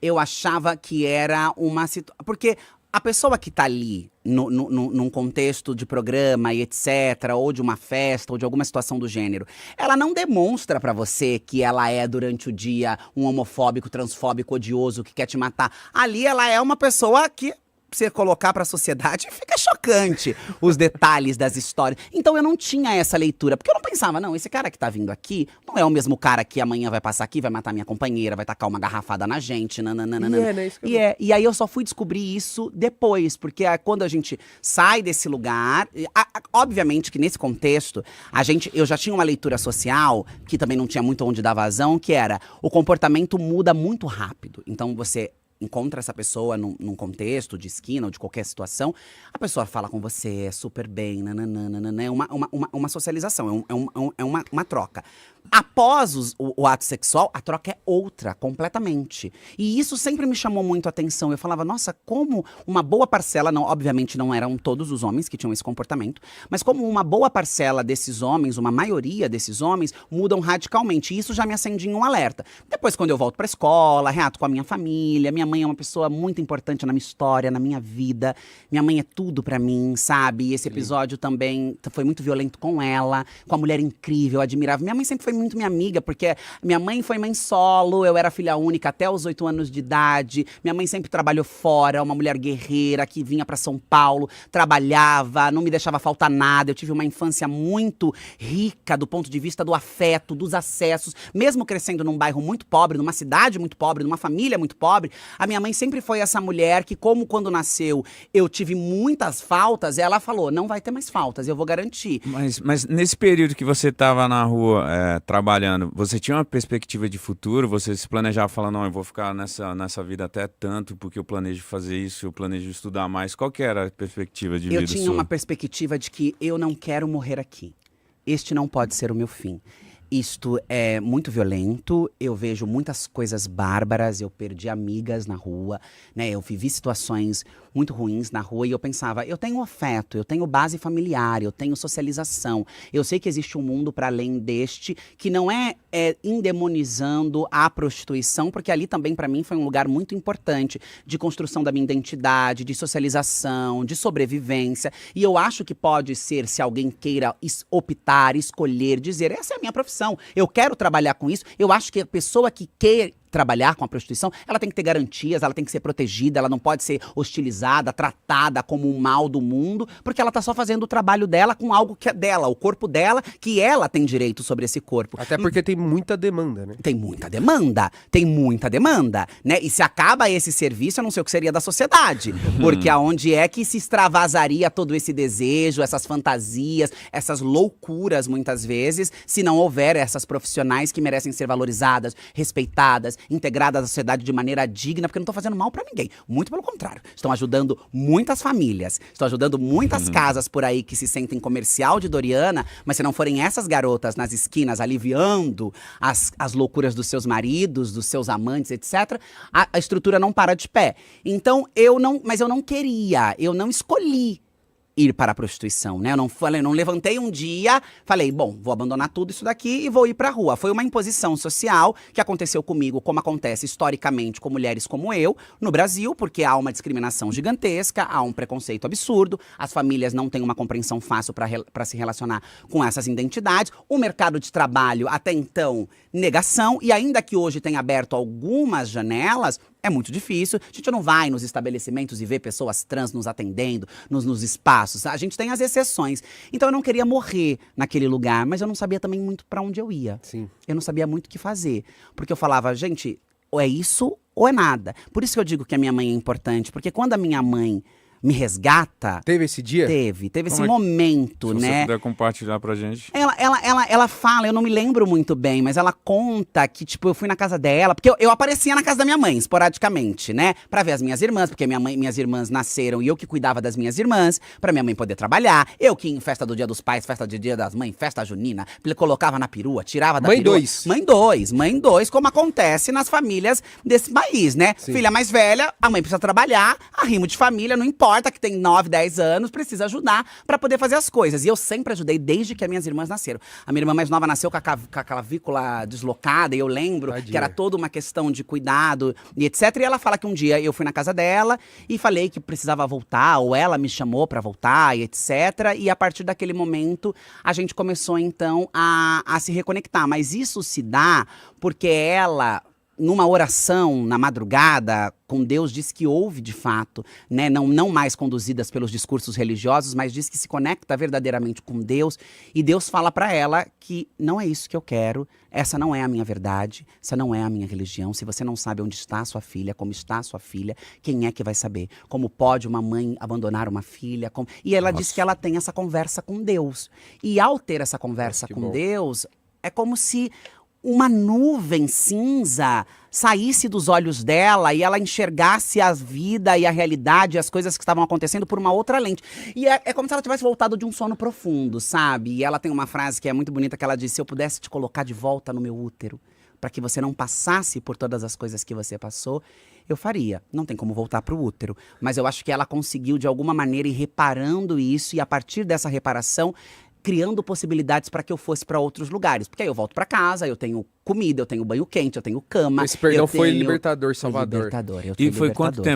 eu achava que era uma situação. Porque a pessoa que tá ali num contexto de programa e etc, ou de uma festa, ou de alguma situação do gênero, ela não demonstra pra você que ela é, durante o dia, um homofóbico, transfóbico, odioso, que quer te matar. Ali ela é uma pessoa que você colocar pra sociedade, fica chocante os detalhes das histórias. Então eu não tinha essa leitura, porque eu não pensava, não, esse cara que tá vindo aqui não é o mesmo cara que amanhã vai passar aqui, vai matar minha companheira, vai tacar uma garrafada na gente, nananana. E aí eu só fui descobrir isso depois, porque quando a gente sai desse lugar, obviamente que nesse contexto, eu já tinha uma leitura social, que também não tinha muito onde dar vazão, que era, o comportamento muda muito rápido. Então você encontra essa pessoa num contexto de esquina ou de qualquer situação, a pessoa fala com você super bem, nananana, é uma socialização, é uma troca. Após o ato sexual, a troca é outra, completamente. E isso sempre me chamou muito a atenção. Eu falava, nossa, como uma boa parcela, não, obviamente não eram todos os homens que tinham esse comportamento, mas como uma boa parcela desses homens, uma maioria desses homens, mudam radicalmente. E isso já me acendia um alerta. Depois, quando eu volto pra escola, reato com a minha família, minha mãe é uma pessoa muito importante na minha história, na minha vida. Minha mãe é tudo pra mim, sabe? E esse episódio também foi muito violento com ela, com a mulher incrível, admirável. Minha mãe sempre foi muito minha amiga, porque minha mãe foi mãe solo, eu era filha única até os 8 anos de idade. Minha mãe sempre trabalhou fora, uma mulher guerreira que vinha pra São Paulo, trabalhava, não me deixava faltar nada. Eu tive uma infância muito rica do ponto de vista do afeto, dos acessos. Mesmo crescendo num bairro muito pobre, numa cidade muito pobre, numa família muito pobre, a minha mãe sempre foi essa mulher que, como quando nasceu eu tive muitas faltas, ela falou, não vai ter mais faltas, eu vou garantir. Mas nesse período que você estava na rua trabalhando, você tinha uma perspectiva de futuro? Você se planejava falando, não, eu vou ficar nessa vida até tanto, porque eu planejo fazer isso, eu planejo estudar mais. Qual que era a perspectiva de vida Eu tinha sua? uma perspectiva de que eu não quero morrer aqui. Este não pode ser o meu fim. Isto é muito violento, eu vejo muitas coisas bárbaras, eu perdi amigas na rua, né? Eu vivi situações muito ruins na rua e eu pensava, eu tenho afeto, eu tenho base familiar, eu tenho socialização. Eu sei que existe um mundo para além deste, que não é endemonizando a prostituição, porque ali também para mim foi um lugar muito importante de construção da minha identidade, de socialização, de sobrevivência. E eu acho que pode ser, se alguém queira optar, escolher, dizer, essa é a minha profissão, eu quero trabalhar com isso. Eu acho que a pessoa que quer trabalhar com a prostituição, ela tem que ter garantias, ela tem que ser protegida, ela não pode ser hostilizada, tratada como um mal do mundo, porque ela tá só fazendo o trabalho dela com algo que é dela, o corpo dela, que ela tem direito sobre esse corpo. Até porque tem muita demanda, né? Tem muita demanda, né? E se acaba esse serviço, eu não sei o que seria da sociedade, porque aonde é que se extravasaria todo esse desejo, essas fantasias, essas loucuras, muitas vezes, se não houver essas profissionais que merecem ser valorizadas, respeitadas, integradas à sociedade de maneira digna, porque não estão fazendo mal pra ninguém. Muito pelo contrário. Estão ajudando muitas famílias, estão ajudando muitas casas por aí que se sentem comercial de Doriana, mas se não forem essas garotas nas esquinas aliviando as loucuras dos seus maridos, dos seus amantes, etc., a estrutura não para de pé. Então, eu não queria, eu não escolhi ir para a prostituição, né? Eu não levantei um dia, falei, bom, vou abandonar tudo isso daqui e vou ir pra rua. Foi uma imposição social que aconteceu comigo, como acontece historicamente com mulheres como eu, no Brasil, porque há uma discriminação gigantesca, há um preconceito absurdo, as famílias não têm uma compreensão fácil para se relacionar com essas identidades, o mercado de trabalho, até então, negação, e ainda que hoje tenha aberto algumas janelas, é muito difícil. A gente não vai nos estabelecimentos e vê pessoas trans nos atendendo, nos espaços. A gente tem as exceções. Então eu não queria morrer naquele lugar, mas eu não sabia também muito pra onde eu ia. Sim. Eu não sabia muito o que fazer. Porque eu falava, gente, ou é isso ou é nada. Por isso que eu digo que a minha mãe é importante. Porque quando a minha mãe me resgata... Teve esse dia? Teve esse momento, né? Se você puder compartilhar pra gente. Ela fala, eu não me lembro muito bem, mas ela conta que, tipo, eu fui na casa dela, porque eu aparecia na casa da minha mãe, esporadicamente, né? Pra ver as minhas irmãs, porque minhas irmãs nasceram e eu que cuidava das minhas irmãs, pra minha mãe poder trabalhar. Eu que em festa do Dia dos Pais, festa de Dia das Mães, festa junina, colocava na perua, tirava da perua. Mãe dois, como acontece nas famílias desse país, né? Sim. Filha mais velha, a mãe precisa trabalhar, arrimo de família, não importa. importa, que tem 9, 10 anos, precisa ajudar pra poder fazer as coisas. E eu sempre ajudei desde que as minhas irmãs nasceram. A minha irmã mais nova nasceu com a clavícula deslocada, e eu lembro Tadinha. que era toda uma questão de cuidado e etc. E ela fala que um dia eu fui na casa dela e falei que precisava voltar, ou ela me chamou pra voltar e etc. E a partir daquele momento, a gente começou então a se reconectar. Mas isso se dá porque ela, numa oração na madrugada com Deus, diz que ouve de fato, né? Não mais conduzidas pelos discursos religiosos, mas diz que se conecta verdadeiramente com Deus. E Deus fala pra ela que não é isso que eu quero, essa não é a minha verdade, essa não é a minha religião. Se você não sabe onde está a sua filha, como está a sua filha, quem é que vai saber? Como pode uma mãe abandonar uma filha? E ela diz que ela tem essa conversa com Deus. E ao ter essa conversa que com bom. Deus, é como se uma nuvem cinza saísse dos olhos dela e ela enxergasse a vida e a realidade, as coisas que estavam acontecendo por uma outra lente. E é como se ela tivesse voltado de um sono profundo, sabe? E ela tem uma frase que é muito bonita, que ela diz: se eu pudesse te colocar de volta no meu útero, para que você não passasse por todas as coisas que você passou, eu faria. Não tem como voltar pro útero. Mas eu acho que ela conseguiu, de alguma maneira, ir reparando isso, e a partir dessa reparação, criando possibilidades para que eu fosse para outros lugares. Porque aí eu volto para casa, eu tenho comida, eu tenho banho quente, eu tenho cama. Esse perdão eu foi tenho... libertador, Foi Salvador. libertador, eu E fui foi quanto libertador. tempo